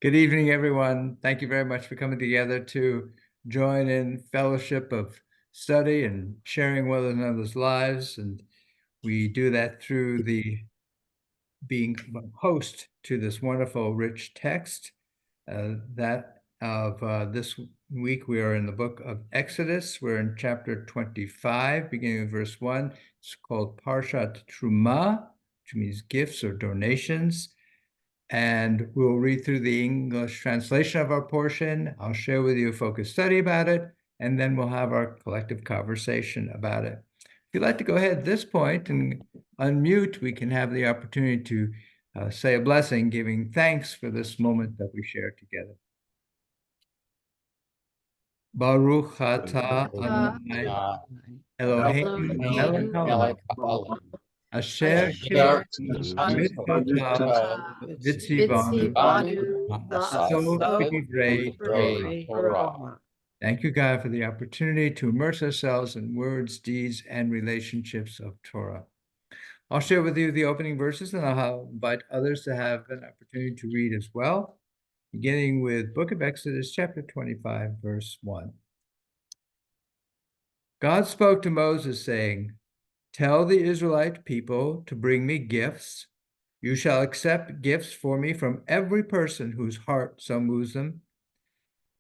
Good evening, everyone. Thank you very much for coming together to join in fellowship of study and sharing one another's lives. And we do that through the being host to this wonderful, rich text. That of this week, we are in the book of Exodus. We're in chapter 25, beginning with verse 1. It's called Parshat Terumah, which means gifts or donations. And we'll read through the English translation of our portion. I'll share with you a focused study about it, and then we'll have our collective conversation about it. If you'd like to go ahead at this point and unmute, we can have the opportunity to say a blessing, giving thanks for this moment that we share together. Baruch atah Adonai Eloheinu melech haolam asher kipanu mitzvotav v'tzivanu la'asot b'divrei Torah. Thank you, God, for the opportunity to immerse ourselves in words, deeds, and relationships of Torah. I'll share with you the opening verses, and I'll invite others to have an opportunity to read as well, beginning with Book of Exodus, chapter 25, verse 1. God spoke to Moses, saying, "Tell the Israelite people to bring me gifts. You shall accept gifts for me from every person whose heart so moves them.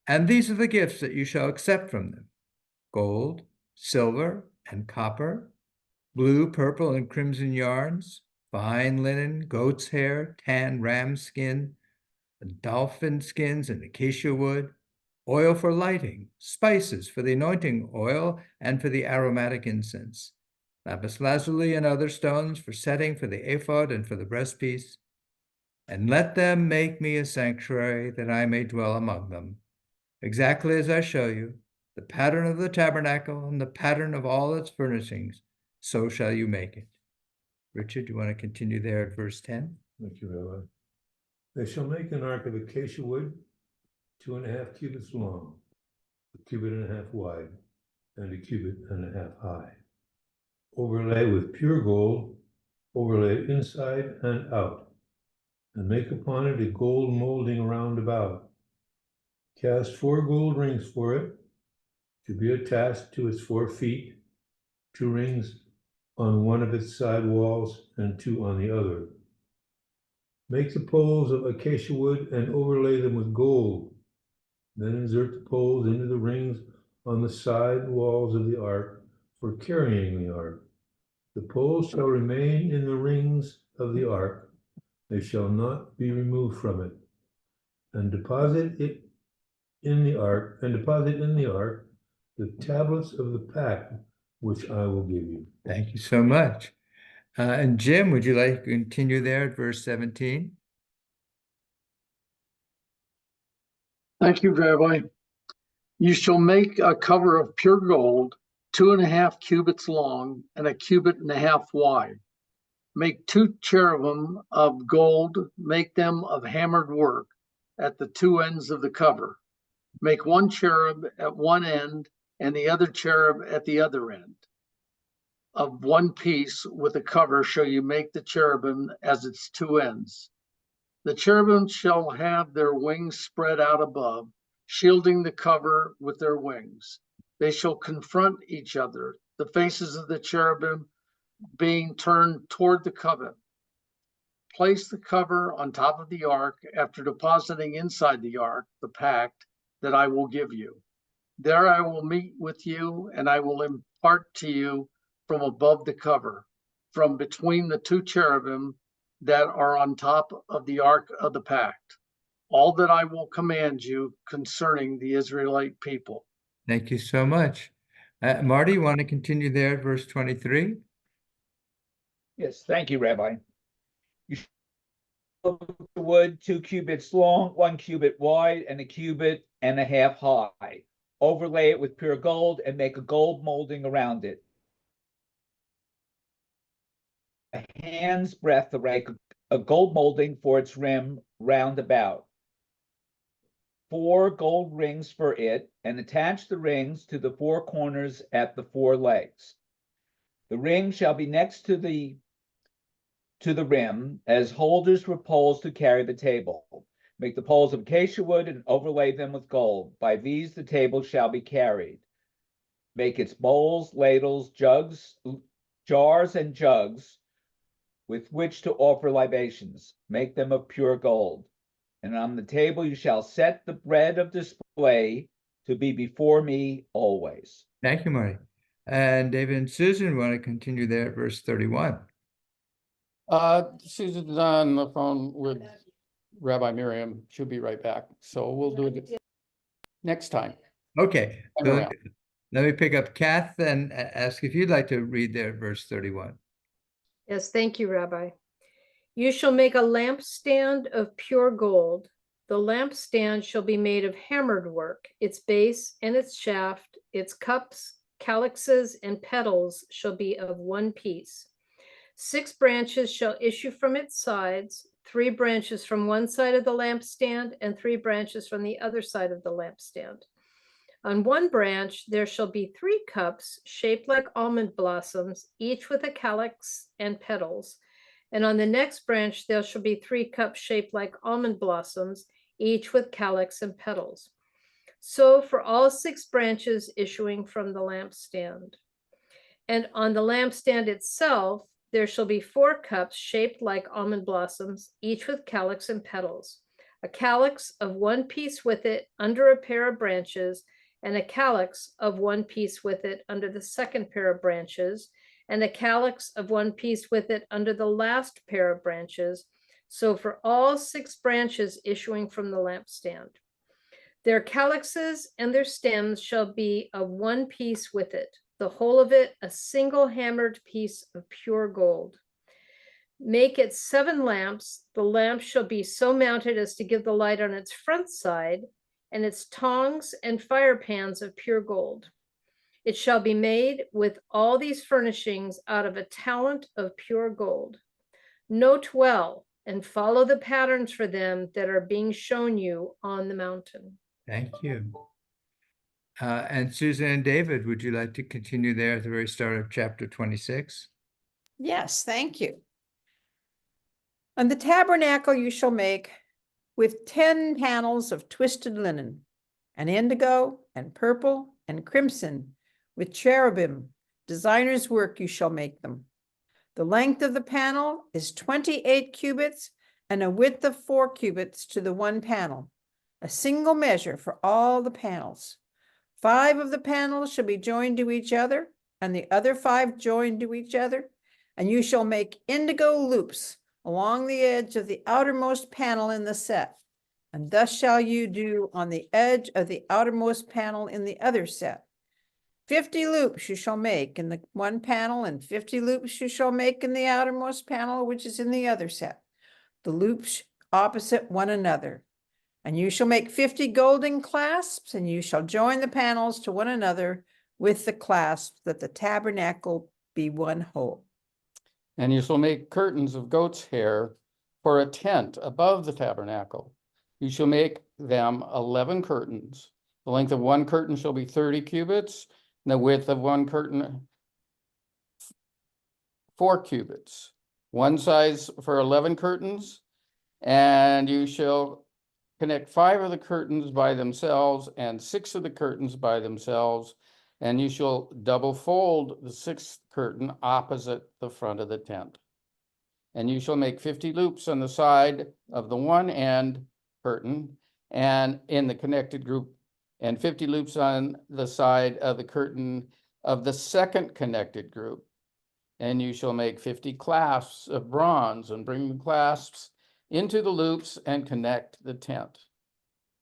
And these are the gifts that you shall accept from them: gold, silver, and copper, blue, purple, and crimson yarns, fine linen, goat's hair, tan ram skin, dolphin skins, and acacia wood, oil for lighting, spices for the anointing oil and for the aromatic incense, lapis lazuli and other stones for setting for the ephod and for the breastpiece. And let them make me a sanctuary that I may dwell among them, exactly as I show you, the pattern of the tabernacle and the pattern of all its furnishings, so shall you make it." Richard, do you want to continue there at verse 10? Thank you, Rabbi. They shall make an ark of acacia wood, 2.5 cubits long, 1.5 cubits wide, and 1.5 cubits high. Overlay with pure gold, overlay it inside and out, and make upon it a gold molding round about. Cast 4 gold rings for it, to be attached to its 4 feet, 2 rings on one of its side walls and 2 on the other. Make the poles of acacia wood and overlay them with gold. Then insert the poles into the rings on the side walls of the ark for carrying the ark. The poles shall remain in the rings of the ark. They shall not be removed from it. And deposit in the ark the tablets of the pact which I will give you. Thank you so much. And Jim, would you like to continue there at verse 17? Thank you, Rabbi. You shall make a cover of pure gold, 2.5 cubits long and 1.5 cubits wide. Make 2 cherubim of gold, make them of hammered work at the 2 ends of the cover. Make 1 cherub at one end and the other cherub at the other end. Of one piece with the cover shall you make the cherubim as its 2 ends. The cherubim shall have their wings spread out above, shielding the cover with their wings. They shall confront each other, the faces of the cherubim being turned toward the cover. Place the cover on top of the ark after depositing inside the ark the pact that I will give you. There I will meet with you, and I will impart to you from above the cover, from between the 2 cherubim that are on top of the ark of the pact, all that I will command you concerning the Israelite people. Thank you so much. Marty, you want to continue there at verse 23? Yes, thank you, Rabbi. You shall make the wood 2 cubits long, 1 cubit wide, and 1.5 cubits high. Overlay it with pure gold and make a gold molding around it. A hand's breadth to make a gold molding for its rim round about. 4 gold rings for it, and attach the rings to the 4 corners at the 4 legs. The ring shall be next to the rim as holders for poles to carry the table. Make the poles of acacia wood and overlay them with gold. By these the table shall be carried. Make its bowls, ladles, jars, and jugs with which to offer libations. Make them of pure gold. And on the table you shall set the bread of display to be before me always. Thank you, Marty. And David and Susan want to continue there at verse 31. Susan's on the phone with Rabbi Miriam. She'll be right back. So we'll do it next time. Okay, Hang so around. let me pick up Kath and ask if you'd like to read there at verse 31. Yes, thank you, Rabbi. You shall make a lampstand of pure gold. The lampstand shall be made of hammered work. Its base and its shaft, its cups, calyxes, and petals shall be of one piece. 6 branches shall issue from its sides, 3 branches from one side of the lampstand, and 3 branches from the other side of the lampstand. On one branch there shall be 3 cups shaped like almond blossoms, each with a calyx and petals. And on the next branch there shall be 3 cups shaped like almond blossoms, each with calyx and petals. So for all 6 branches issuing from the lampstand. And on the lampstand itself there shall be 4 cups shaped like almond blossoms, each with calyx and petals. A calyx of one piece with it under a pair of branches, and a calyx of one piece with it under the second pair of branches, and a calyx of one piece with it under the last pair of branches. So for all 6 branches issuing from the lampstand. Their calyxes and their stems shall be of one piece with it, the whole of it a single hammered piece of pure gold. Make it 7 lamps. The lamp shall be so mounted as to give the light on its front side, and its tongs and fire pans of pure gold. It shall be made with all these furnishings out of a talent of pure gold. Note well and follow the patterns for them that are being shown you on the mountain. Thank you. And Susan and David, would you like to continue there at the very start of chapter 26? Yes, thank you. And the tabernacle you shall make with 10 panels of twisted linen, and indigo, and purple, and crimson, with cherubim. Designer's work you shall make them. The length of the panel is 28 cubits, and a width of 4 cubits to the one panel, a single measure for all the panels. 5 of the panels shall be joined to each other, and the other 5 joined to each other, and you shall make indigo loops along the edge of the outermost panel in the set. And thus shall you do on the edge of the outermost panel in the other set. 50 loops you shall make in the one panel, and 50 loops you shall make in the outermost panel, which is in the other set, the loops opposite one another. And you shall make 50 golden clasps, and you shall join the panels to one another with the clasps, that the tabernacle be one whole. And you shall make curtains of goat's hair for a tent above the tabernacle. You shall make them 11 curtains. The length of one curtain shall be 30 cubits, and the width of one curtain 4 cubits. One size for 11 curtains, and you shall connect 5 of the curtains by themselves and 6 of the curtains by themselves, and you shall double fold the 6th curtain opposite the front of the tent. And you shall make 50 loops on the side of the one end curtain and in the connected group, and 50 loops on the side of the curtain of the second connected group. And you shall make 50 clasps of bronze and bring the clasps into the loops and connect the tent.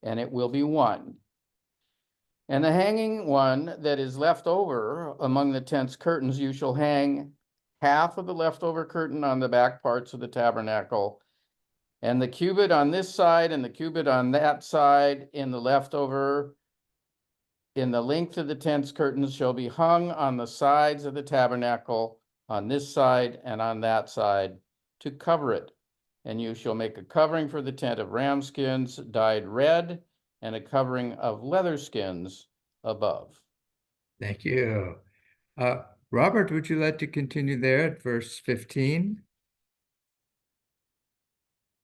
And it will be one. And the hanging one that is left over among the tent's curtains, you shall hang half of the leftover curtain on the back parts of the tabernacle, and the cubit on this side and the cubit on that side in the leftover in the length of the tent's curtains shall be hung on the sides of the tabernacle on this side and on that side to cover it. And you shall make a covering for the tent of ram skins dyed red, and a covering of leather skins above. Thank you. Robert, would you like to continue there at verse 15?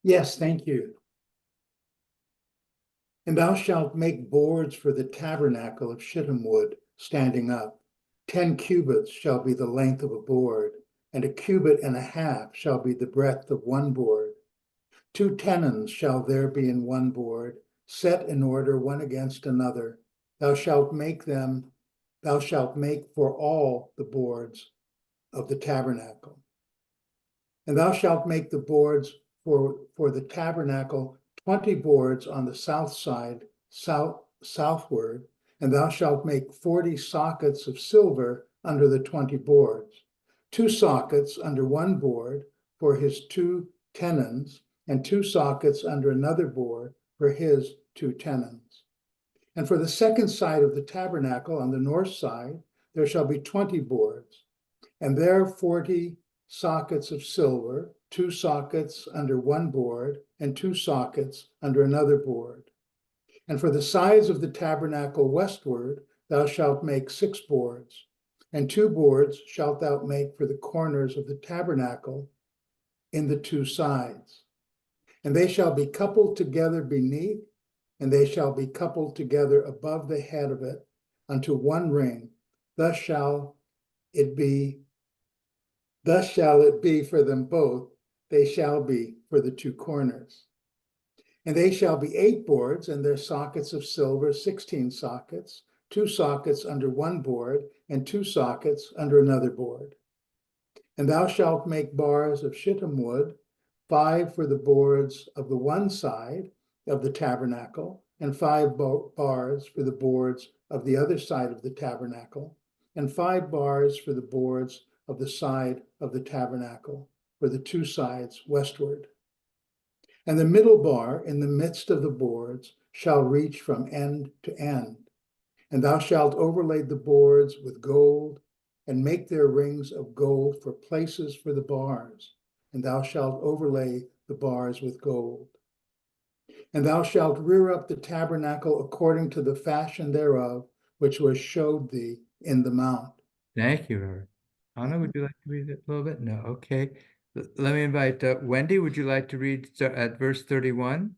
Yes, thank you. And thou shalt make boards for the tabernacle of shittim wood standing up. 10 cubits shall be the length of a board, and 1.5 cubits shall be the breadth of one board. 2 tenons shall there be in one board, set in order one against another. Thou shalt make for all the boards of the tabernacle. And thou shalt make the boards for the tabernacle 20 boards on the south side, southward, and thou shalt make 40 sockets of silver under the 20 boards, 2 sockets under one board for his 2 tenons, and 2 sockets under another board for his 2 tenons. And for the second side of the tabernacle on the north side, there shall be 20 boards, and there 40 sockets of silver, 2 sockets under one board, and 2 sockets under another board. And for the sides of the tabernacle westward, thou shalt make 6 boards, and 2 boards shalt thou make for the corners of the tabernacle in the 2 sides. And they shall be coupled together beneath, and they shall be coupled together above the head of it unto one ring. Thus shall it be for them both. They shall be for the 2 corners. And they shall be 8 boards, and their sockets of silver, 16 sockets, 2 sockets under one board, and 2 sockets under another board. And thou shalt make bars of shittim wood, 5 for the boards of the one side of the tabernacle, and 5 bars for the boards of the other side of the tabernacle, and 5 bars for the boards of the side of the tabernacle, for the 2 sides westward. And the middle bar in the midst of the boards shall reach from end to end. And thou shalt overlay the boards with gold, and make their rings of gold for places for the bars. And thou shalt overlay the bars with gold. And thou shalt rear up the tabernacle according to the fashion thereof, which was showed thee in the mount. Thank you, Robert. Anna, would you like to read it a little bit? No, okay. Let me invite Wendy. Would you like to read at verse 31?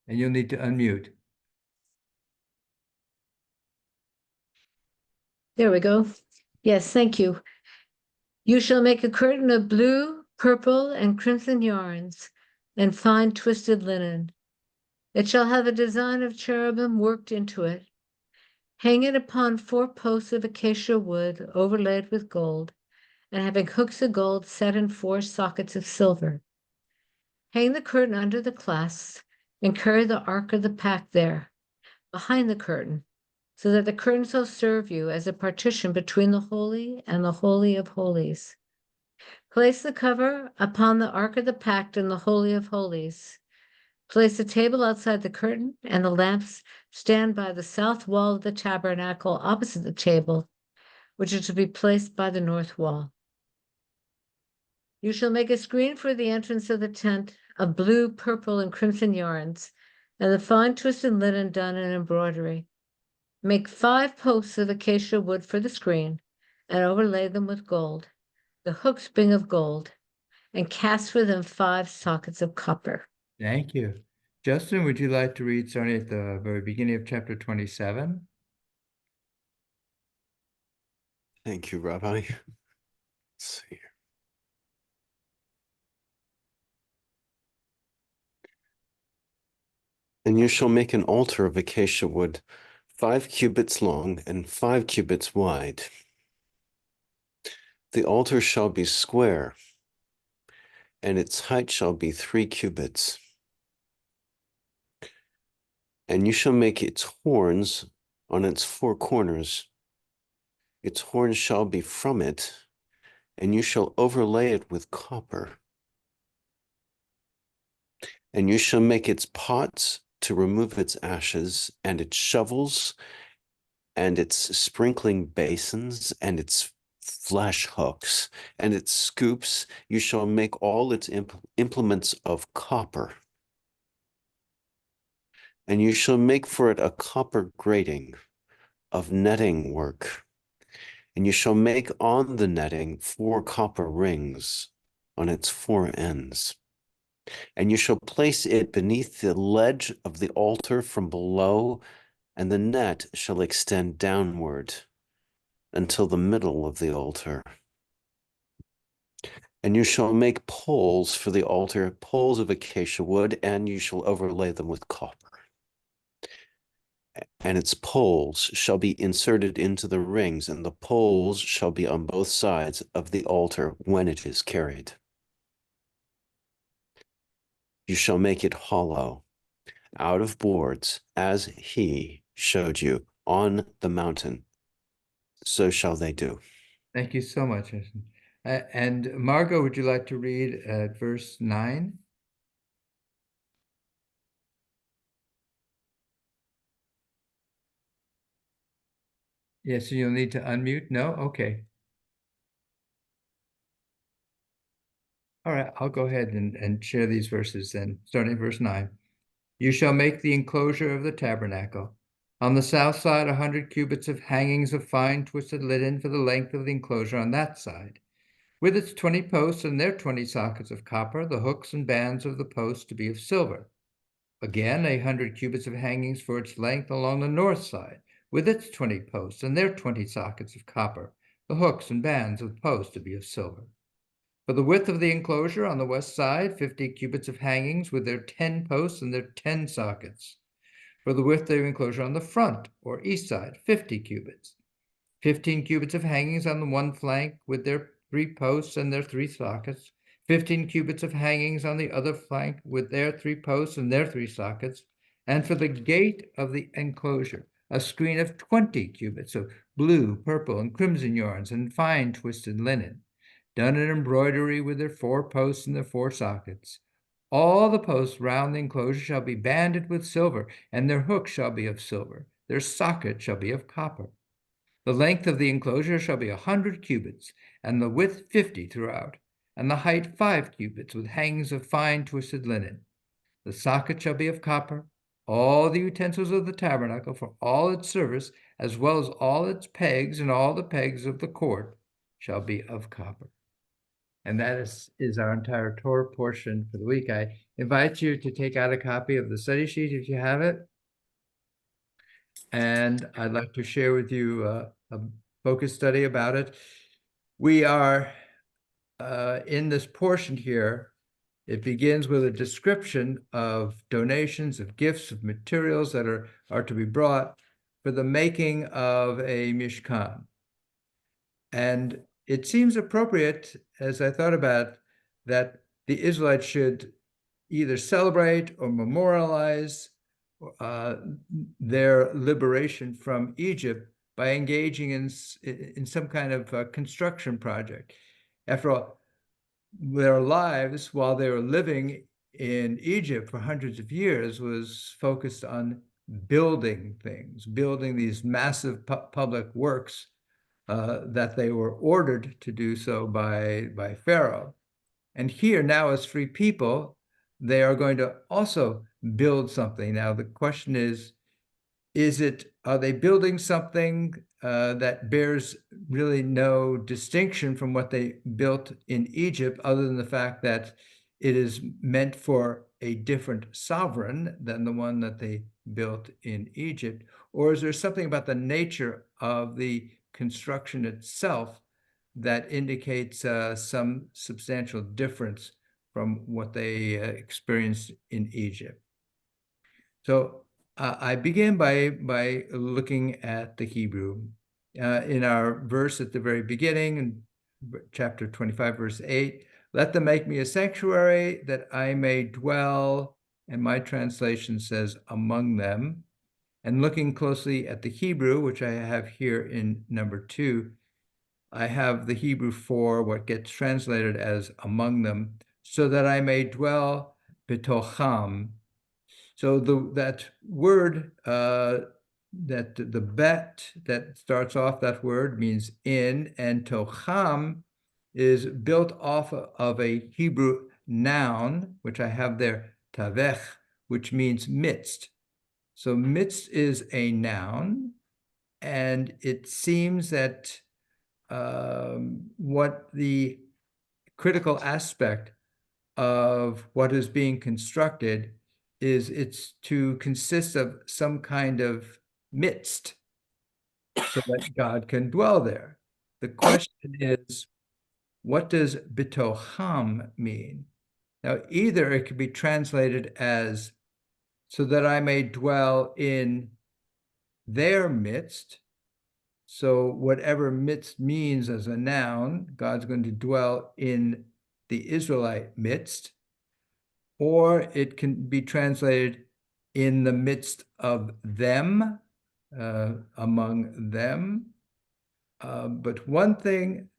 And you'll need to unmute. There we go. Yes, thank you. You shall make a curtain of blue, purple, and crimson yarns, and fine twisted linen. It shall have a design of cherubim worked into it. Hang it upon 4 posts of acacia wood overlaid with gold, and having hooks of gold set in 4 sockets of silver. Hang the curtain under the clasps, and carry the ark of the pact there, behind the curtain, so that the curtain shall serve you as a partition between the holy and the holy of holies. Place the cover upon the ark of the pact in the holy of holies. Place the table outside the curtain, and the lamps stand by the south wall of the tabernacle opposite the table, which is to be placed by the north wall. You shall make a screen for the entrance of the tent of blue, purple, and crimson yarns, and the fine twisted linen done in embroidery. Make 5 posts of acacia wood for the screen, and overlay them with gold, the hooks being of gold, and cast for them 5 sockets of copper. Thank you. Justin, would you like to read starting at the very beginning of chapter 27? Thank you, Rabbi. Let's see here. And you shall make an altar of acacia wood, 5 cubits long and 5 cubits wide. The altar shall be square, and its height shall be 3 cubits. And you shall make its horns on its 4 corners. Its horns shall be from it, and you shall overlay it with copper. And you shall make its pots to remove its ashes, and its shovels, and its sprinkling basins, and its flesh hooks, and its scoops. You shall make all its implements of copper. And you shall make for it a copper grating of netting work. And you shall make on the netting 4 copper rings on its 4 ends. And you shall place it beneath the ledge of the altar from below, and the net shall extend downward until the middle of the altar. And you shall make poles for the altar, poles of acacia wood, and you shall overlay them with copper. And its poles shall be inserted into the rings, and the poles shall be on both sides of the altar when it is carried. You shall make it hollow out of boards, as he showed you on the mountain. So shall they do. Thank you so much. And Margot, would you like to read verse 9? Yes, you'll need to unmute. No? Okay. All right, I'll go ahead and share these verses then, starting verse 9. You shall make the enclosure of the tabernacle. On the south side, 100 cubits of hangings of fine twisted linen for the length of the enclosure on that side, with its 20 posts and their 20 sockets of copper, the hooks and bands of the posts to be of silver. Again, 100 cubits of hangings for its length along the north side, with its 20 posts and their 20 sockets of copper, the hooks and bands of the posts to be of silver. For the width of the enclosure on the west side, 50 cubits of hangings with their 10 posts and their 10 sockets. For the width of the enclosure on the front or east side, 50 cubits. 15 cubits of hangings on the one flank with their 3 posts and their 3 sockets. 15 cubits of hangings on the other flank with their 3 posts and their 3 sockets. And for the gate of the enclosure, a screen of 20 cubits of blue, purple, and crimson yarns and fine twisted linen, done in embroidery with their 4 posts and their 4 sockets. All the posts round the enclosure shall be banded with silver, and their hooks shall be of silver. Their socket shall be of copper. The length of the enclosure shall be 100 cubits, and the width 50 throughout, and the height 5 cubits, with hangings of fine twisted linen. The socket shall be of copper. All the utensils of the tabernacle for all its service, as well as all its pegs and all the pegs of the court, shall be of copper. And that is our entire Torah portion for the week. I invite you to take out a copy of the study sheet if you have it. And I'd like to share with you a focus study about it. We are in this portion here. It begins with a description of donations, of gifts, of materials that are to be brought for the making of a Mishkan. And it seems appropriate, as I thought about it, that the Israelites should either celebrate or memorialize their liberation from Egypt by engaging in some kind of construction project. After all, their lives while they were living in Egypt for hundreds of years was focused on building things, building these massive public works that they were ordered to do so by Pharaoh. And here now as free people, they are going to also build something. Now the question is are they building something that bears really no distinction from what they built in Egypt, other than the fact that it is meant for a different sovereign than the one that they built in Egypt? Or is there something about the nature of the construction itself that indicates some substantial difference from what they experienced in Egypt? So I began by looking at the Hebrew. In our verse at the very beginning, in chapter 25, verse 8, let them make me a sanctuary that I may dwell, and my translation says among them. And looking closely at the Hebrew, which I have here in number 2, I have the Hebrew for what gets translated as among them, so that I may dwell betocham. So that word, that the bet that starts off that word means in, and tocham is built off of a Hebrew noun, which I have there, tavech, which means midst. So midst is a noun, and it seems that what the critical aspect of what is being constructed is it's to consist of some kind of midst so that God can dwell there. The question is, what does bitoham mean? Now, either it could be translated as so that I may dwell in their midst. So whatever midst means as a noun, God's going to dwell in the Israelite midst, or it can be translated in the midst of them, among them. But one thing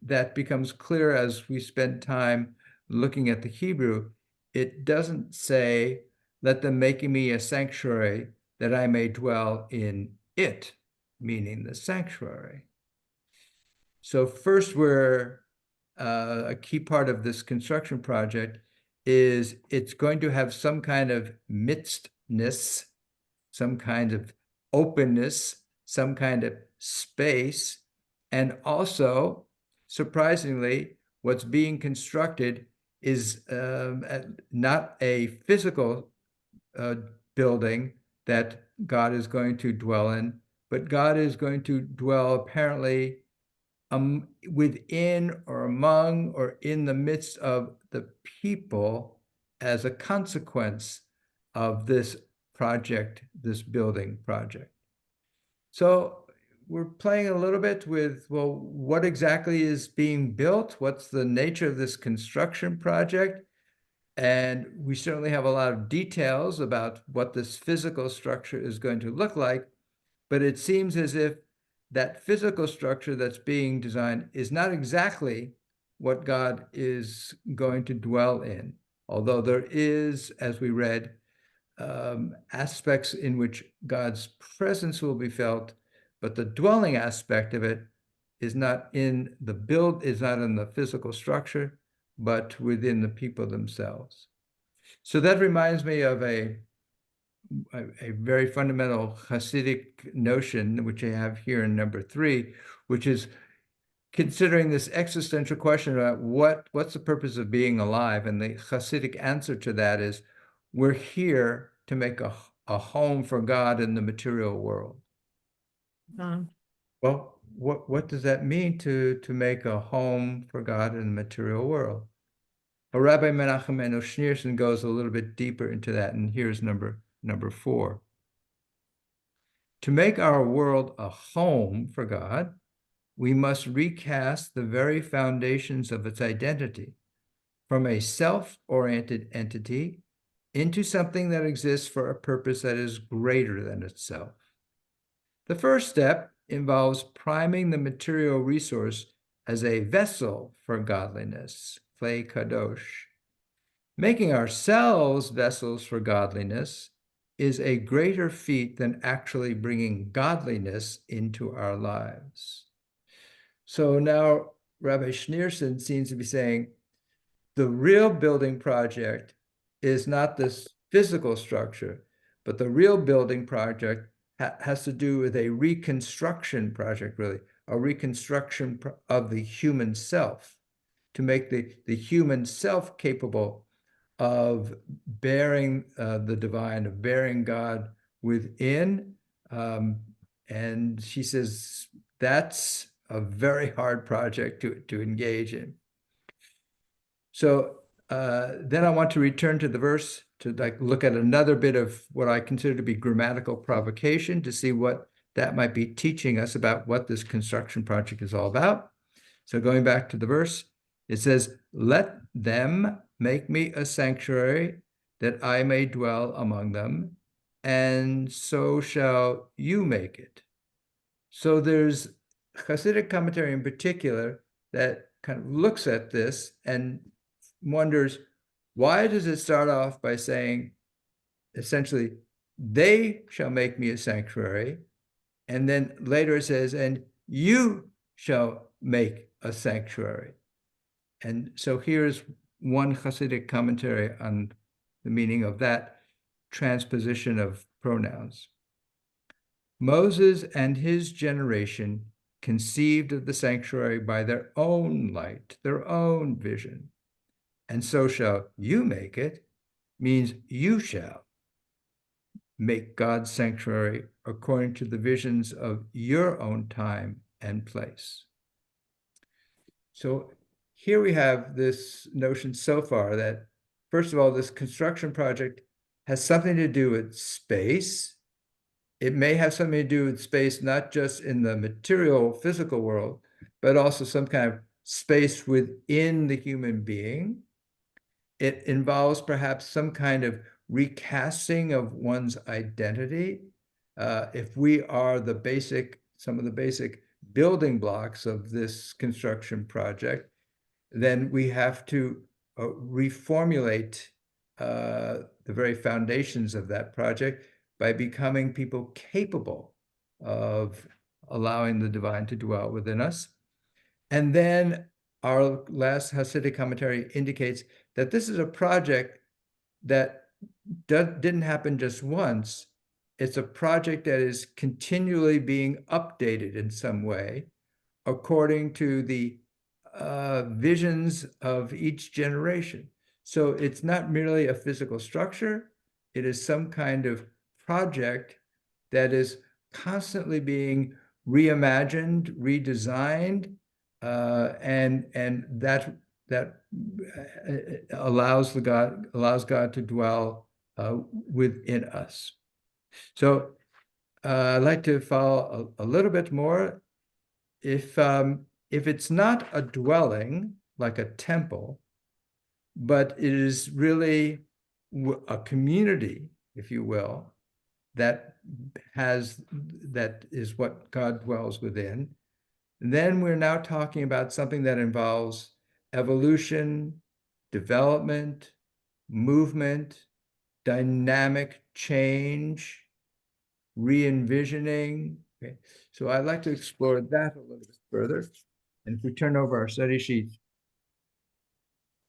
that becomes clear as we spend time looking at the Hebrew, it doesn't say, let them make me a sanctuary that I may dwell in it, meaning the sanctuary. So first, a key part of this construction project is it's going to have some kind of mixedness, some kind of openness, some kind of space, and also, surprisingly, what's being constructed is not a physical building that God is going to dwell in, but God is going to dwell apparently within or among or in the midst of the people as a consequence of this project, this building project. So we're playing a little bit with, well, what exactly is being built? What's the nature of this construction project? And we certainly have a lot of details about what this physical structure is going to look like, but it seems as if that physical structure that's being designed is not exactly what God is going to dwell in. Although there is, as we read, aspects in which God's presence will be felt, but the dwelling aspect of it is not in the physical structure, but within the people themselves. So that reminds me of a very fundamental Hasidic notion, which I have here in number 3, which is considering this existential question about what's the purpose of being alive. And the Hasidic answer to that is, we're here to make a home for God in the material world. Well, what does that mean to make a home for God in the material world? Well, Rabbi Menachem Eno Schneerson goes a little bit deeper into that, and here's number 4. To make our world a home for God, we must recast the very foundations of its identity from a self-oriented entity into something that exists for a purpose that is greater than itself. The first step involves priming the material resource as a vessel for godliness, Klei Kadosh. Making ourselves vessels for godliness is a greater feat than actually bringing godliness into our lives. So now Rabbi Schneerson seems to be saying the real building project is not this physical structure, but the real building project has to do with a reconstruction project, really, a reconstruction of the human self, to make the human self capable of bearing the divine, of bearing God within. And she says that's a very hard project to engage in. So then I want to return to the verse to look at another bit of what I consider to be grammatical provocation, to see what that might be teaching us about what this construction project is all about. So going back to the verse, it says, let them make me a sanctuary that I may dwell among them, and so shall you make it. So there's Hasidic commentary in particular that kind of looks at this and wonders, why does it start off by saying, essentially, they shall make me a sanctuary, and then later it says, and you shall make a sanctuary. And so here's one Hasidic commentary on the meaning of that transposition of pronouns. Moses and his generation conceived of the sanctuary by their own light, their own vision, and so shall you make it, means you shall make God's sanctuary according to the visions of your own time and place. So here we have this notion so far that, first of all, this construction project has something to do with space. It may have something to do with space, not just in the material, physical world, but also some kind of space within the human being. It involves perhaps some kind of recasting of one's identity. If we are some of the basic building blocks of this construction project, then we have to reformulate the very foundations of that project by becoming people capable of allowing the divine to dwell within us. And then our last Hasidic commentary indicates that this is a project that didn't happen just once. It's a project that is continually being updated in some way according to the visions of each generation. So it's not merely a physical structure, it is some kind of project that is constantly being reimagined, redesigned, and that allows God to dwell within us. So I'd like to follow a little bit more. If it's not a dwelling like a temple, but it is really a community, if you will, that is what God dwells within, then we're now talking about something that involves evolution, development, movement, dynamic change, re-envisioning. Okay, so I'd like to explore that a little bit further. And if we turn over our study sheet,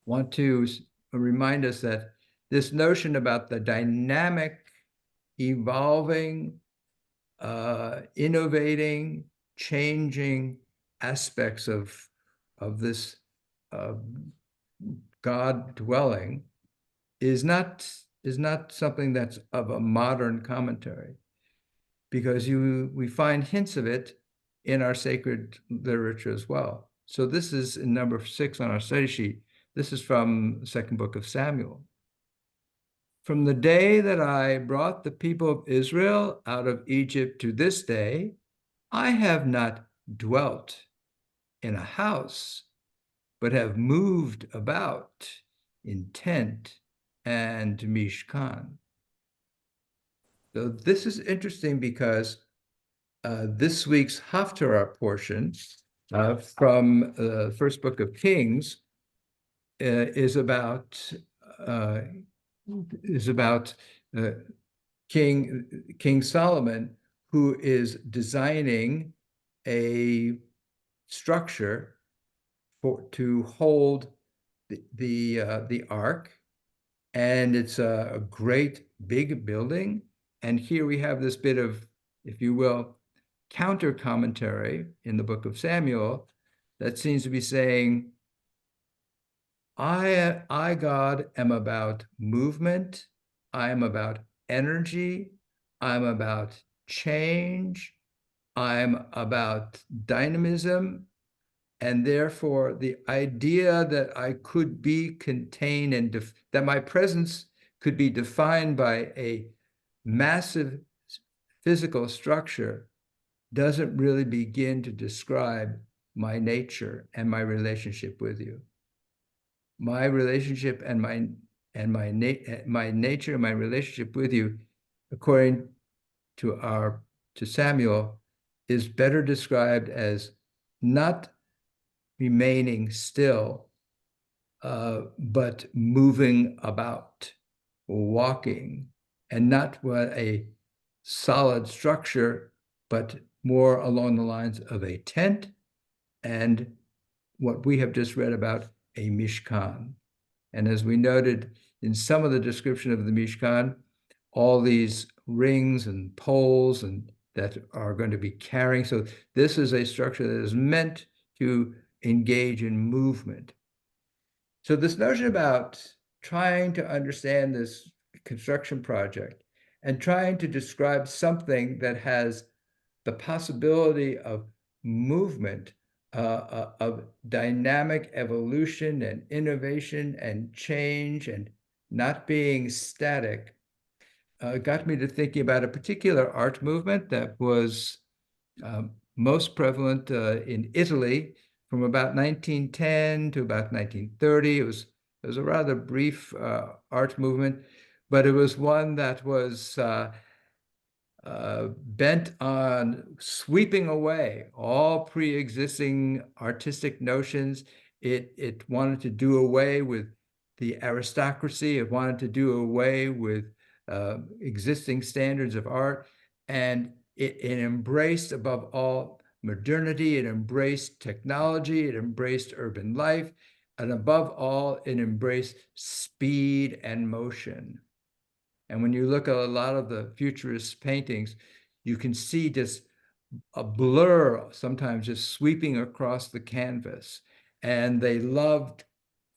want to remind us that this notion about the dynamic, evolving, innovating, changing aspects of this God dwelling is not something that's of a modern commentary, because we find hints of it in our sacred literature as well. So this is in number 6 on our study sheet. This is from the second book of Samuel. From the day that I brought the people of Israel out of Egypt to this day, I have not dwelt in a house, but have moved about in tent and mishkan. So this is interesting because this week's Haftarah portion from the first book of Kings is about King Solomon, who is designing a structure to hold the ark, and it's a great big building. And here we have this bit of, if you will, counter commentary in the book of Samuel that seems to be saying, I, God, am about movement. I am about energy. I'm about change. I'm about dynamism. And therefore, the idea that I could be contained and that my presence could be defined by a massive physical structure doesn't really begin to describe my nature and my relationship with you. My relationship and my nature and my relationship with you, according to Samuel, is better described as not remaining still, but moving about, walking, and not what a solid structure, but more along the lines of a tent and what we have just read about, a mishkan. And as we noted in some of the description of the mishkan, all these rings and poles and that are going to be carrying. So this is a structure that is meant to engage in movement. So this notion about trying to understand this construction project and trying to describe something that has the possibility of movement, of dynamic evolution and innovation and change and not being static, got me to thinking about a particular art movement that was most prevalent in Italy from about 1910 to about 1930. It was a rather brief art movement, but it was one that was bent on sweeping away all pre-existing artistic notions. It wanted to do away with the aristocracy. It wanted to do away with existing standards of art, and it embraced above all modernity. It embraced technology. It embraced urban life, and above all, it embraced speed and motion. And when you look at a lot of the futurist paintings, you can see just a blur sometimes just sweeping across the canvas. And they loved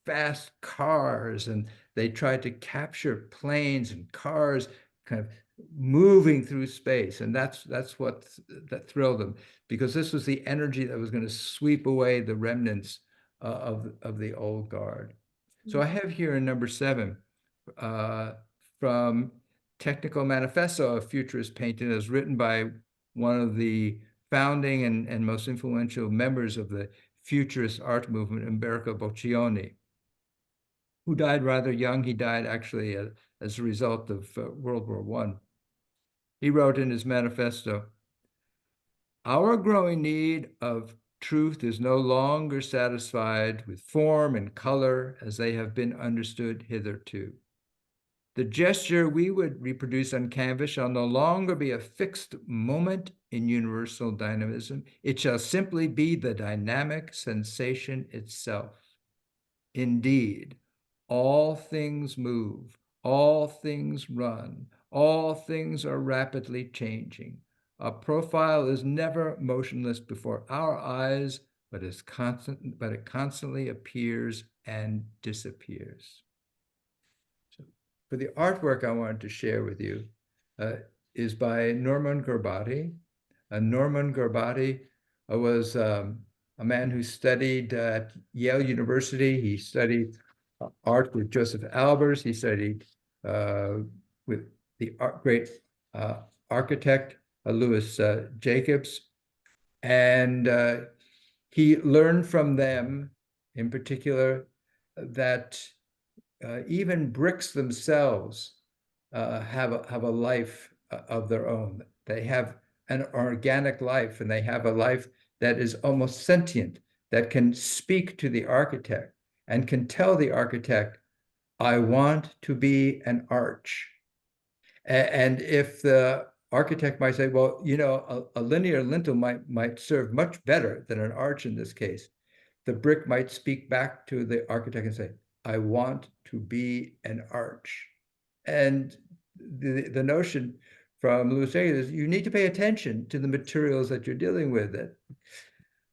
fast cars, and they tried to capture planes and cars kind of moving through space. And that's what that thrilled them, because this was the energy that was going to sweep away the remnants of the old guard. So I have here in number 7 from Technical Manifesto of Futurist Painting, as written by one of the founding and most influential members of the Futurist art movement, Umberto Boccioni, who died rather young. He died actually as a result of World War I. He wrote in his manifesto, "Our growing need of truth is no longer satisfied with form and color as they have been understood hitherto. The gesture we would reproduce on canvas shall no longer be a fixed moment in universal dynamism. It shall simply be the dynamic sensation itself. Indeed, all things move, all things run, all things are rapidly changing. A profile is never motionless before our eyes, but it constantly appears and disappears." For the artwork I wanted to share with you is by Norman Garbati. Norman Garbati was a man who studied at Yale University. He studied art with Joseph Albers. He studied with the great architect Louis Jacobs. And he learned from them, in particular, that even bricks themselves have a life of their own. They have an organic life, and they have a life that is almost sentient, that can speak to the architect and can tell the architect, "I want to be an arch." And if the architect might say, "Well, you know, a linear lintel might serve much better than an arch in this case," the brick might speak back to the architect and say, "I want to be an arch." And the notion from Louis Jacobs is you need to pay attention to the materials that you're dealing with.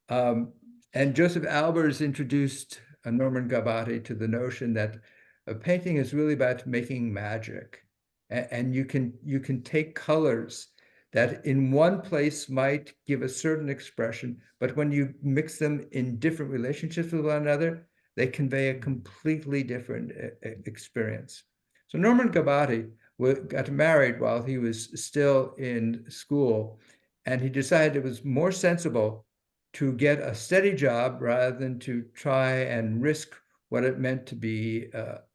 And Joseph Albers introduced Norman Garbati to the notion that a painting is really about making magic. And you can take colors that in one place might give a certain expression, but when you mix them in different relationships with one another, they convey a completely different experience. So Norman Garbati got married while he was still in school, and he decided it was more sensible to get a steady job rather than to try and risk what it meant to be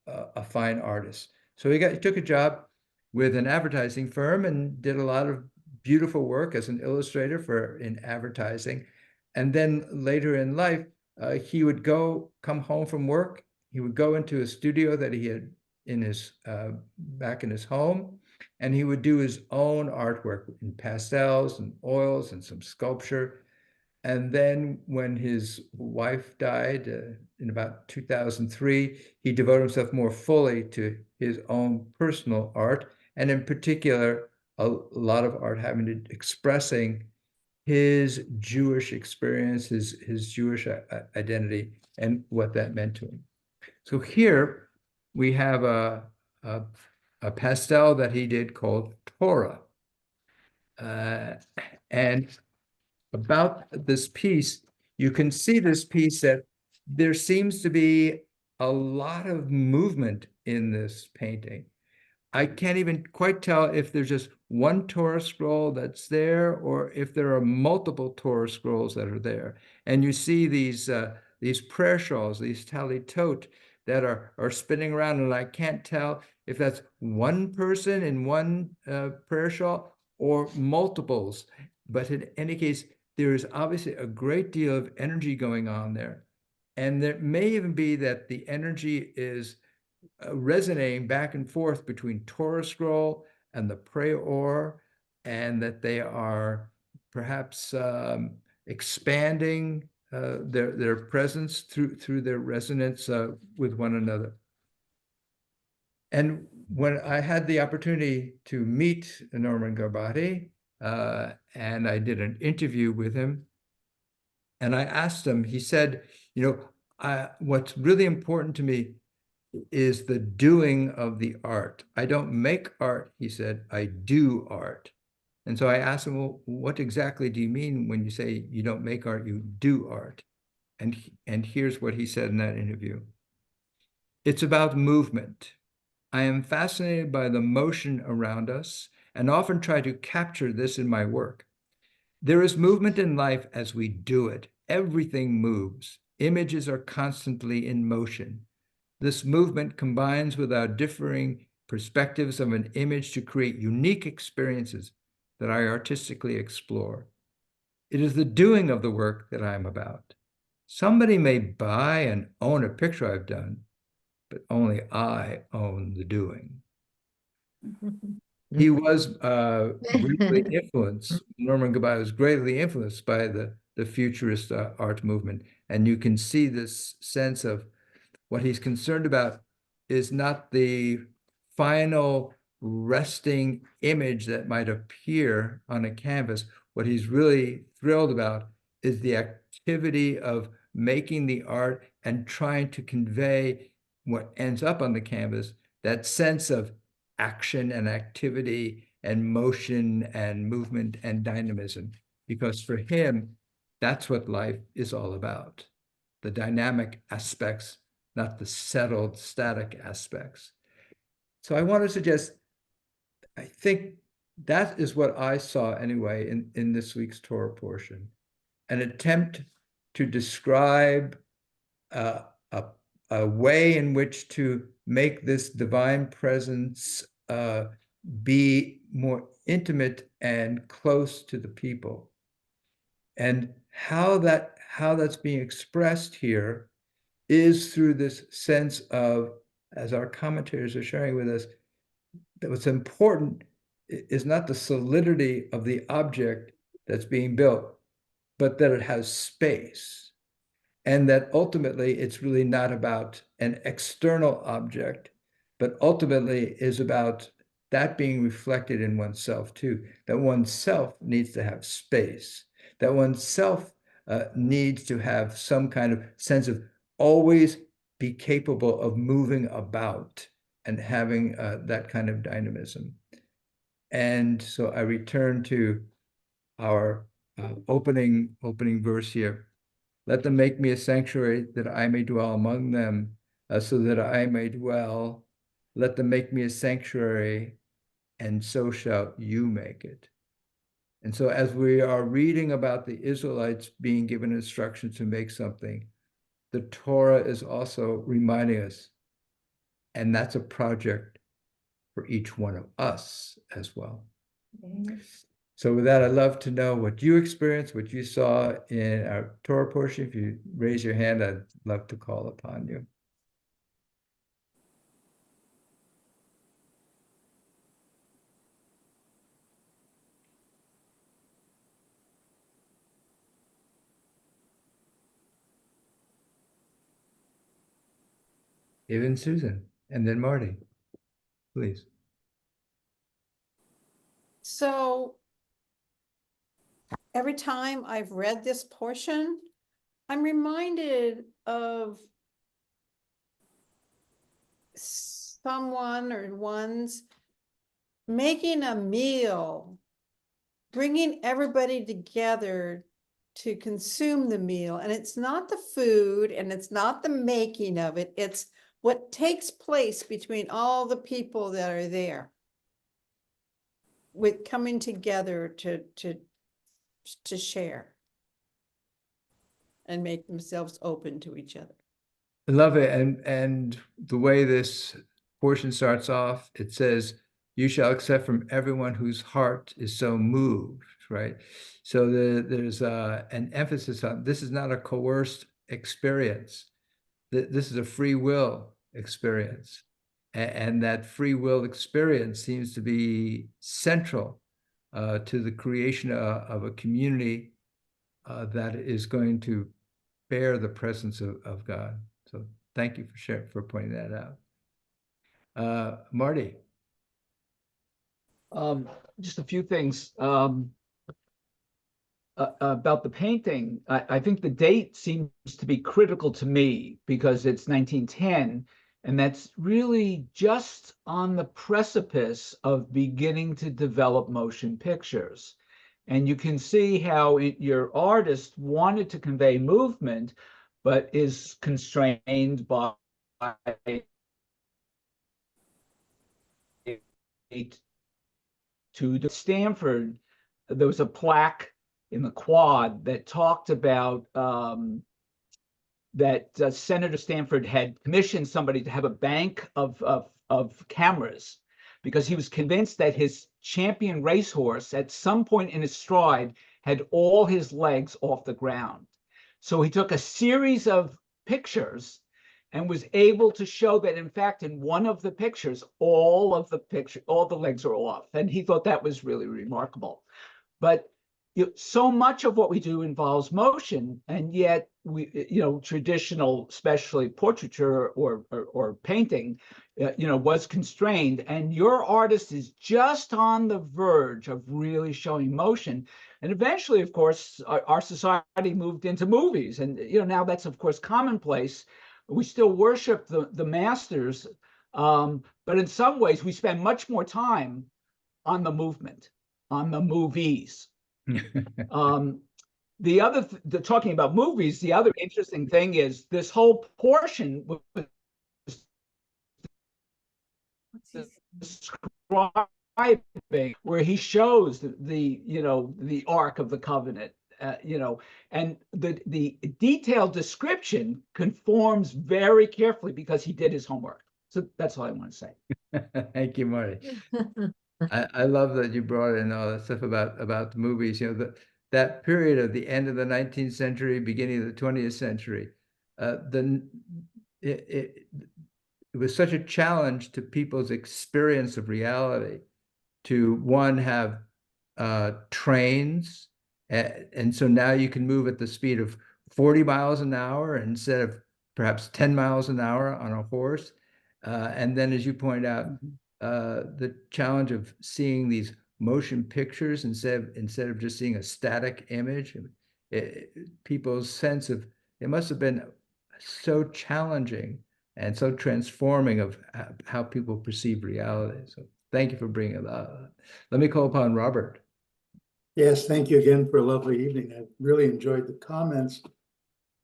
a fine artist. So he took a job with an advertising firm and did a lot of beautiful work as an illustrator in advertising. And then later in life, he would come home from work. He would go into a studio that he had back in his home, and he would do his own artwork in pastels and oils and some sculpture. And then when his wife died in about 2003, he devoted himself more fully to his own personal art, and in particular, a lot of art having to expressing his Jewish experience, his Jewish identity, and what that meant to him. So here we have a pastel that he did called Torah. And about this piece, you can see this piece that there seems to be a lot of movement in this painting. I can't even quite tell if there's just one Torah scroll that's there or if there are multiple Torah scrolls that are there. And you see these prayer shawls, these talitot that are spinning around, and I can't tell if that's one person in one prayer shawl or multiples. But in any case, there is obviously a great deal of energy going on there. And there may even be that the energy is resonating back and forth between Torah scroll and the prayer, and that they are perhaps expanding their presence through their resonance with one another. And when I had the opportunity to meet Norman Garbati, and I did an interview with him, and I asked him, he said, what's really important to me is the doing of the art. I don't make art, he said, I do art. And so I asked him, well, what exactly do you mean when you say you don't make art, you do art? And here's what he said in that interview. It's about movement. I am fascinated by the motion around us and often try to capture this in my work. There is movement in life as we do it. Everything moves. Images are constantly in motion. This movement combines with our differing perspectives of an image to create unique experiences that I artistically explore. It is the doing of the work that I'm about. Somebody may buy and own a picture I've done, but only I own the doing. He was greatly influenced, Norman Garbati was greatly influenced by the futurist art movement. And you can see this sense of what he's concerned about is not the final resting image that might appear on a canvas. What he's really thrilled about is the activity of making the art and trying to convey what ends up on the canvas, that sense of action and activity and motion and movement and dynamism. Because for him, that's what life is all about, the dynamic aspects, not the settled, static aspects. So I want to suggest, I think that is what I saw anyway in this week's Torah portion, an attempt to describe a way in which to make this divine presence be more intimate and close to the people. And how that's being expressed here is through this sense of, as our commentators are sharing with us, that what's important is not the solidity of the object that's being built, but that it has space. And that ultimately it's really not about an external object, but ultimately is about that being reflected in oneself too, that oneself needs to have space, that oneself needs to have some kind of sense of always be capable of moving about and having that kind of dynamism. And so I return to our opening verse here. Let them make me a sanctuary that I may dwell among them, so that I may dwell. Let them make me a sanctuary, and so shall you make it. And so as we are reading about the Israelites being given instructions to make something, the Torah is also reminding us, and that's a project for each one of us as well. So with that, I'd love to know what you experienced, what you saw in our Torah portion. If you raise your hand, I'd love to call upon you. Even Susan, and then Marty, please. So every time I've read this portion, I'm reminded of someone or ones making a meal, bringing everybody together to consume the meal. And it's not the food and it's not the making of it. It's what takes place between all the people that are there with coming together to share and make themselves open to each other. I love it. And the way this portion starts off, it says, "You shall accept from everyone whose heart is so moved," right? So there's an emphasis on this is not a coerced experience. This is a free will experience. And that free will experience seems to be central to the creation of a community that is going to bear the presence of God. So thank you for pointing that out. Marty. Just a few things. About the painting, I think the date seems to be critical to me because it's 1910, and that's really just on the precipice of beginning to develop motion pictures. And you can see how your artist wanted to convey movement, but is constrained by to the Stanford. There was a plaque in the quad that talked about that Senator Stanford had commissioned somebody to have a bank of cameras because he was convinced that his champion racehorse at some point in his stride had all his legs off the ground. So he took a series of pictures and was able to show that, in fact, in one of the pictures, all the legs are off. And he thought that was really remarkable. But so much of what we do involves motion, and yet traditional, especially portraiture or painting, was constrained. And your artist is just on the verge of really showing motion. And eventually, of course, our society moved into movies, and now that's of course commonplace. We still worship the masters, but in some ways, we spend much more time on the movement, on the movies. Talking about movies, the other interesting thing is this whole portion was describing where he shows the Ark of the Covenant, and the detailed description conforms very carefully because he did his homework. So that's all I want to say. Thank you, Marty. I love that you brought in all that stuff about the movies. That period of the end of the 19th century, beginning of the 20th century, it was such a challenge to people's experience of reality to have trains, and so now you can move at the speed of 40 miles an hour instead of perhaps 10 miles an hour on a horse, and then, as you point out, the challenge of seeing these motion pictures instead of just seeing a static image. People's sense of it must have been so challenging and so transforming of how people perceive reality. So thank you for bringing it up. Let me call upon Robert. Yes, thank you again for a lovely evening. I really enjoyed the comments.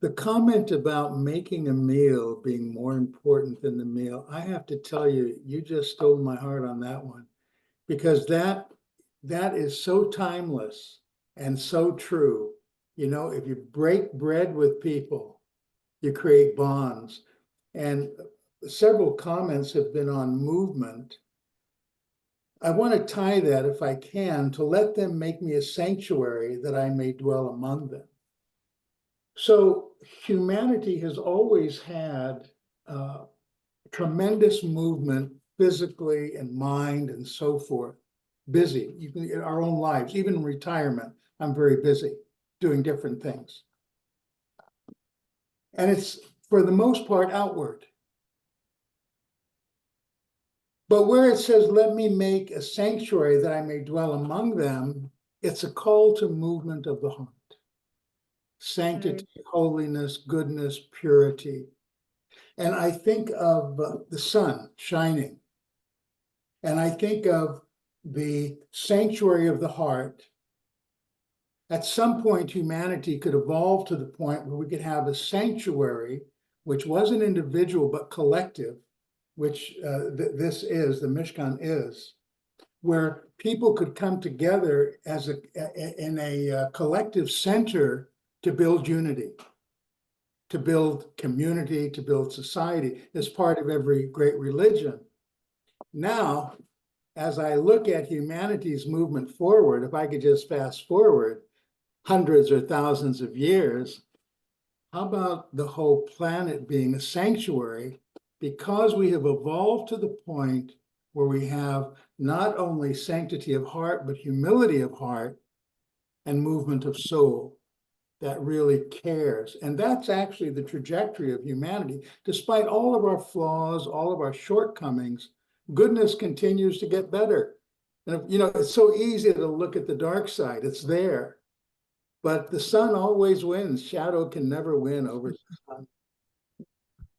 The comment about making a meal being more important than the meal, I have to tell you, you just stole my heart on that one, because that is so timeless and so true. If you break bread with people, you create bonds. And several comments have been on movement. I want to tie that, if I can, to let them make me a sanctuary that I may dwell among them. So humanity has always had tremendous movement physically and mind and so forth. Busy, even in our own lives, even in retirement, I'm very busy doing different things. And it's, for the most part, outward. But where it says, let me make a sanctuary that I may dwell among them, it's a call to movement of the heart. Sanctity, holiness, goodness, purity. And I think of the sun shining. And I think of the sanctuary of the heart. At some point, humanity could evolve to the point where we could have a sanctuary, which wasn't individual, but collective, which this is, the Mishkan is, where people could come together as in a collective center to build unity, to build community, to build society, as part of every great religion. Now, as I look at humanity's movement forward, if I could just fast forward hundreds or thousands of years, how about the whole planet being a sanctuary? Because we have evolved to the point where we have not only sanctity of heart, but humility of heart and movement of soul that really cares. And that's actually the trajectory of humanity. Despite all of our flaws, all of our shortcomings, goodness continues to get better. And you know, it's so easy to look at the dark side. It's there. But the sun always wins. Shadow can never win over the sun.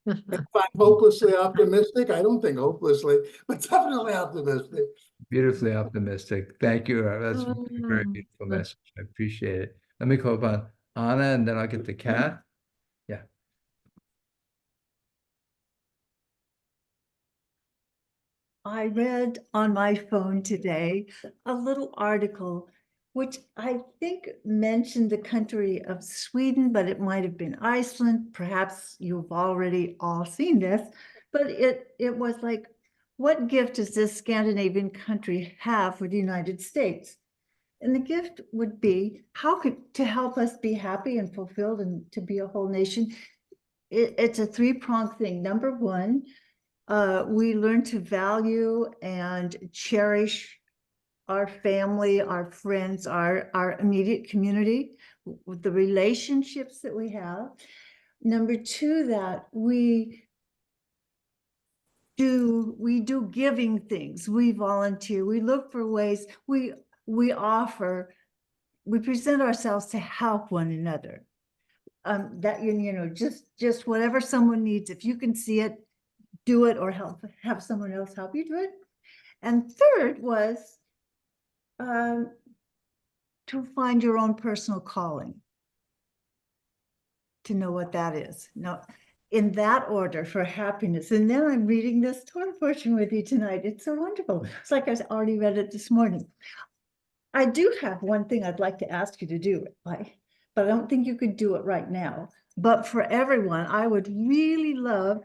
If I'm hopelessly optimistic, I don't think hopelessly, but definitely optimistic. Beautifully optimistic. Thank you. That's a very Mm. beautiful message. I appreciate it. Let me call upon Anna and then I'll get to Kat. Yeah. I read on my phone today a little article which I think mentioned the country of Sweden, but it might have been Iceland. Perhaps you've already all seen this, but it was like, what gift does this Scandinavian country have for the United States? And the gift would be to help us be happy and fulfilled and to be a whole nation. It's a three-pronged thing. Number one, we learn to value and cherish our family, our friends, our immediate community, with the relationships that we have. Number two, that we do giving things. We volunteer. We look for ways. We offer. We present ourselves to help one another. That you know, just whatever someone needs. If you can see it, do it, or have someone else help you do it. And third was to find your own personal calling, to know what that is. Now, in that order for happiness. And then I'm reading this Torah portion with you tonight. It's so wonderful. It's like I already read it this morning. I do have one thing I'd like to ask you to do, but I don't think you could do it right now. But for everyone, I would really love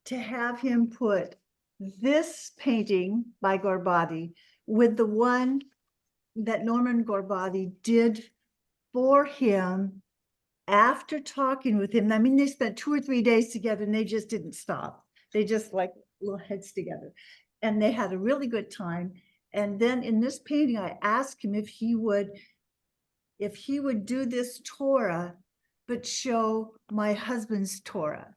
to have him put this painting by Gorbati with the one that Norman Gorbati did for him after talking with him. I mean, they spent 2 or 3 days together and they just didn't stop. They just like little heads together. And they had a really good time. And then in this painting, I asked him if he would do this Torah, but show my husband's Torah.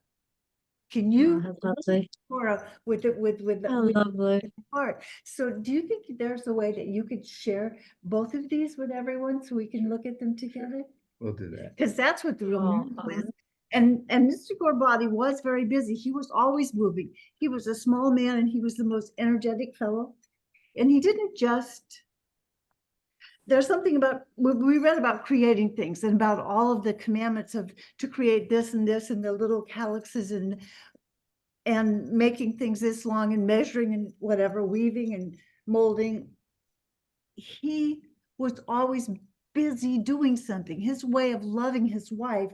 Can you Lovely. Torah with it with Lovely. heart? So do you think there's a way that you could share both of these with everyone so we can look at them together? We'll do that. Because that's what the real miracle is. And Mr. Gorbati was very busy. He was always moving. He was a small man and he was the most energetic fellow. And he didn't just, there's something about, we read about creating things and about all of the commandments of to create this and the little calyxes and making things this long and measuring and whatever, weaving and molding. He was always busy doing something. His way of loving his wife,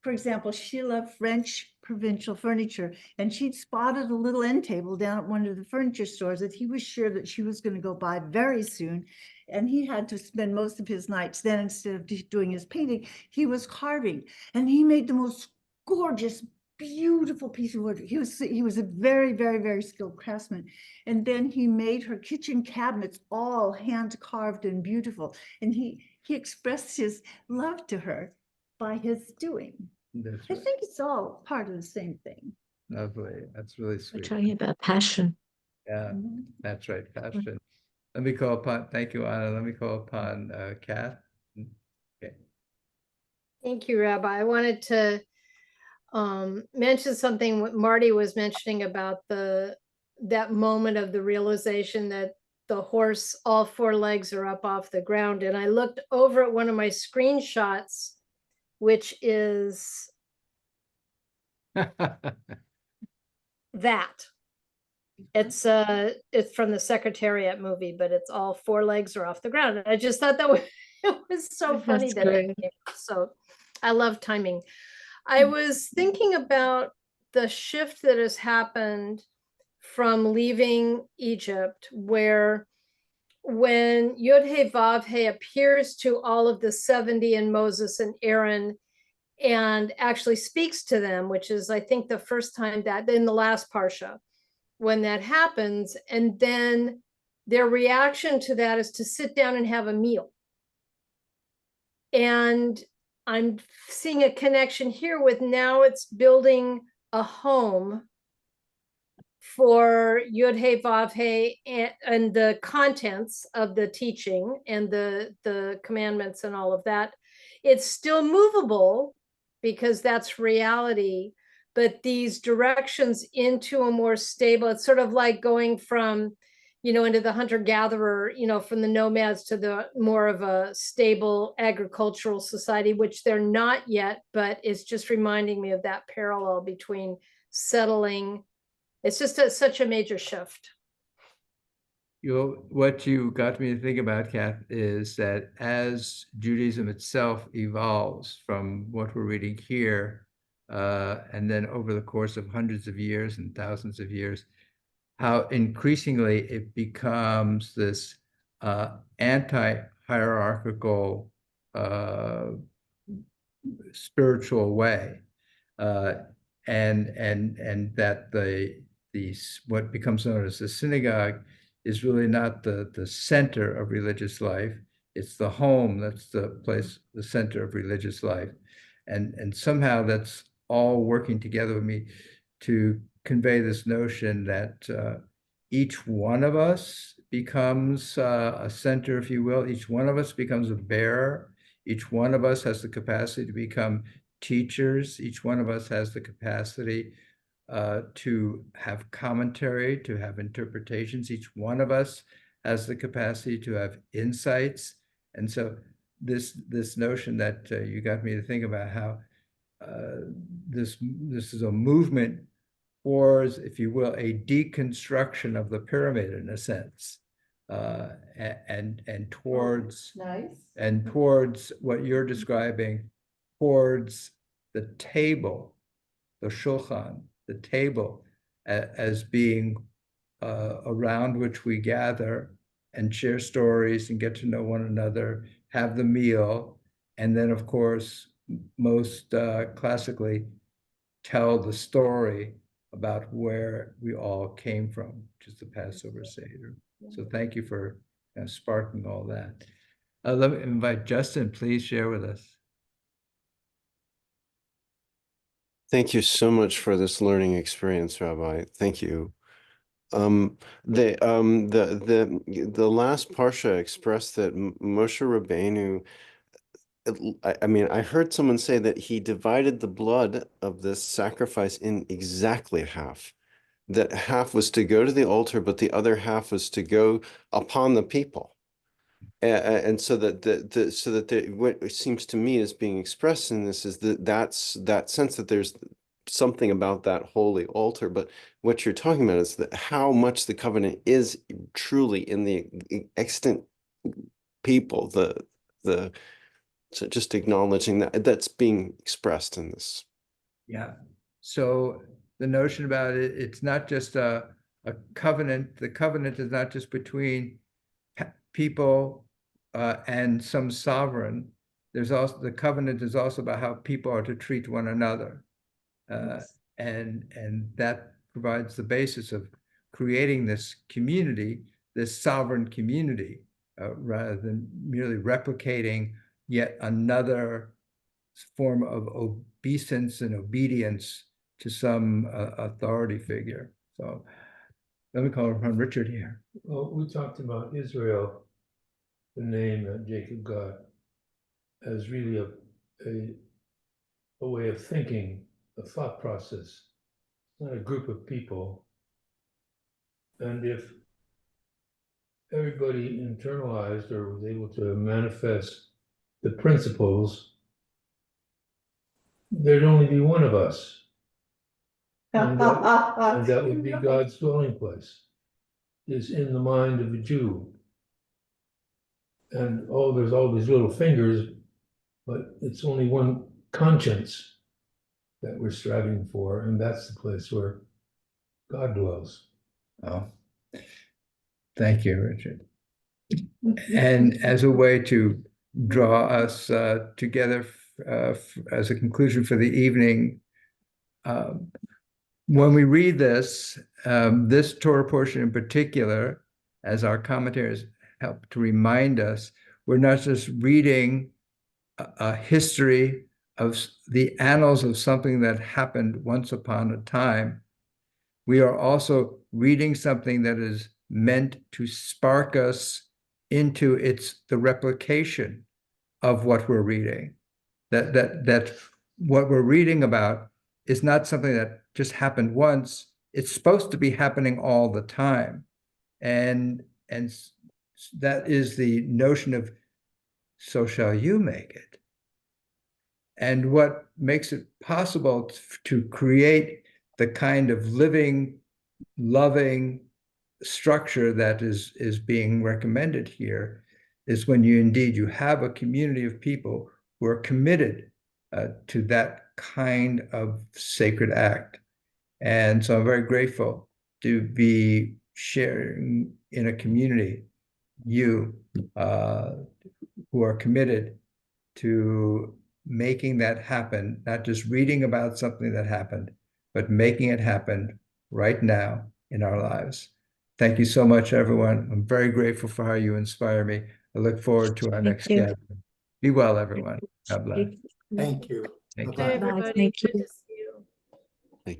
for example, she loved French provincial furniture, and she'd spotted a little end table down at one of the furniture stores that he was sure that she was going to go buy very soon. And he had to spend most of his nights then, instead of doing his painting, he was carving. And he made the most gorgeous, beautiful piece of wood. He was a very, very, very skilled craftsman. And then he made her kitchen cabinets all hand carved and beautiful. And he expressed his love to her by his doing. That's I right. think it's all part of the same thing. Lovely. That's really We're sweet. talking about passion. Yeah, Mhm. that's right. Passion. Let me call upon, thank you, Anna. Let me call upon Kat. Okay. Thank you, Rabbi. I wanted to mentioned something what Marty was mentioning about that moment of the realization that the horse, all four legs are up off the ground. And I looked over at one of my screenshots, which is that. It's from the Secretariat movie, but it's all four legs are off the ground. And I just thought that was it was so funny That's that great. so I love timing. I was thinking about the shift that has happened from leaving Egypt, where when Yod-Heh-Vav-Heh appears to all of the 70 and Moses and Aaron and actually speaks to them, which is, I think, the first time that in the last Parsha, when that happens, and then their reaction to that is to sit down and have a meal. And I'm seeing a connection here with now it's building a home for Yod-Heh-Vav-Heh and the contents of the teaching and the commandments and all of that. It's still movable because that's reality, but these directions into a more stable, it's sort of like going from, into the hunter-gatherer, from the nomads to the more of a stable agricultural society, which they're not yet, but it's just reminding me of that parallel between settling. It's just such a major shift. What you got me to think about, Kath, is that as Judaism itself evolves from what we're reading here, and then over the course of hundreds of years and thousands of years, how increasingly it becomes this anti-hierarchical spiritual way, and that what becomes known as the synagogue is really not the center of religious life. It's the home that's the place, the center of religious life, and somehow that's all working together with me to convey this notion that each one of us becomes a center, if you will. Each one of us becomes a bearer. Each one of us has the capacity to become teachers. Each one of us has the capacity to have commentary, to have interpretations. Each one of us has the capacity to have insights. And so this notion that you got me to think about how this is a movement towards, if you will, a deconstruction of the pyramid in a sense, and towards Nice. and towards what you're describing, towards the table, the shulchan, the table, as being around which we gather and share stories and get to know one another, have the meal, and then, of course, most classically, tell the story about where we all came from, which is the Passover Seder. So thank you for sparking all that. Let me invite Justin, please share with us. Thank you so much for this learning experience, Rabbi. Thank you. The last parsha expressed that Moshe Rabbeinu, I mean, I heard someone say that he divided the blood of this sacrifice in exactly half. That half was to go to the altar, but the other half was to go upon the people. And so that what seems to me is being expressed in this is that's that sense that there's something about that holy altar, but what you're talking about is that how much the covenant is truly in the extant people, so just acknowledging that's being expressed in this. Yeah. So the notion about it, it's not just a covenant. The covenant is not just between people and some sovereign. There's also the covenant is also about how people are to treat one another. And that provides the basis of creating this community, this sovereign community, rather than merely replicating yet another form of obeisance and obedience to some authority figure. So let me call upon Richard here. Well, we talked about Israel, the name that Jacob got, as really a way of thinking a thought process, not a group of people. And if everybody internalized or was able to manifest the principles, there'd only be one of us. And that would be God's dwelling place, is in the mind of a Jew. And there's all these little fingers, but it's only one conscience that we're striving for, and that's the place where God dwells. Oh, thank you, Richard. And as a way to draw us together as a conclusion for the evening, when we read this, this Torah portion in particular, as our commentators help to remind us, we're not just reading a history of the annals of something that happened once upon a time. We are also reading something that is meant to spark us into the replication of what we're reading. That what we're reading about is not something that just happened once. It's supposed to be happening all the time. And that is the notion of, so shall you make it. And what makes it possible to create the kind of living, loving structure that is being recommended here is when you have a community of people who are committed to that kind of sacred act. And so I'm very grateful to be sharing in a community, you who are committed to making that happen, not just reading about something that happened, but making it happen right now in our lives. Thank you so much, everyone. I'm very grateful for how you inspire me. I look forward to our next gathering. Be well, everyone. God bless. Thank you. Thank Hi, you. everybody. Thank Good you. to see